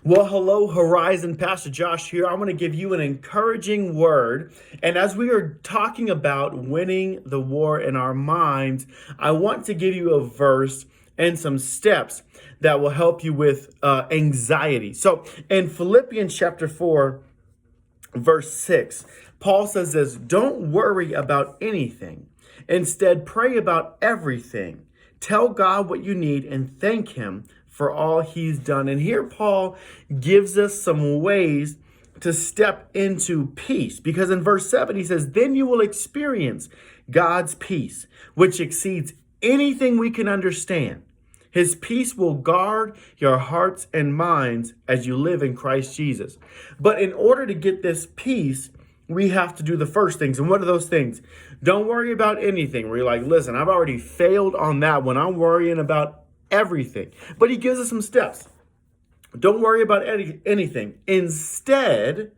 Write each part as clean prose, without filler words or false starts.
Well, hello, Horizon. Pastor Josh here. I'm going to give you an encouraging word. And as we are talking about winning the war in our minds, I want to give you a verse and some steps that will help you with anxiety. So in Philippians chapter 4, verse 6, Paul says this: don't worry about anything. Instead, pray about everything. Tell God what you need and thank Him for all He's done. And here Paul gives us some ways to step into peace, because in verse 7 he says, then you will experience God's peace, which exceeds anything we can understand. His peace will guard your hearts and minds as you live in Christ Jesus. But in order to get this peace, we have to do the first things. And what are those things? Don't worry about anything. Where you're like, listen, I've already failed on that one. I'm worrying about everything. But he gives us some steps. Don't worry about anything. Instead,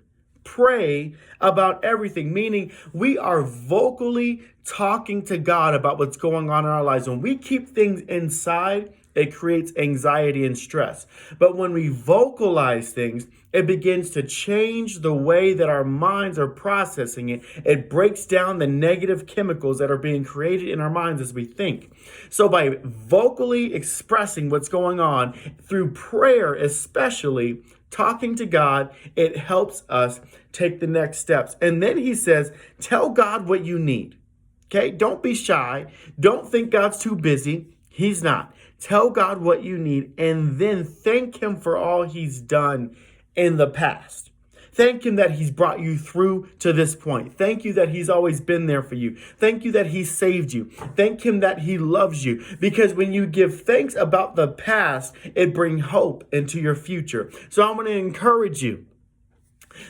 pray about everything, meaning we are vocally talking to God about what's going on in our lives. When we keep things inside, it creates anxiety and stress. But when we vocalize things, it begins to change the way that our minds are processing it. It breaks down the negative chemicals that are being created in our minds as we think. So by vocally expressing what's going on through prayer, especially talking to God, it helps us take the next steps. And then he says, tell God what you need. Okay, don't be shy. Don't think God's too busy. He's not. Tell God what you need and then thank Him for all He's done in the past. Thank Him that He's brought you through to this point. Thank you that He's always been there for you. Thank you that He saved you. Thank Him that He loves you. Because when you give thanks about the past, it brings hope into your future. So I'm going to encourage you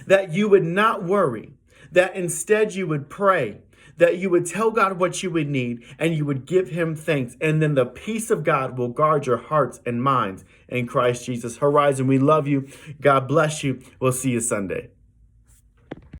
that you would not worry, that instead you would pray, that you would tell God what you would need and you would give Him thanks. And then the peace of God will guard your hearts and minds in Christ Jesus. Horizon, we love you. God bless you. We'll see you Sunday.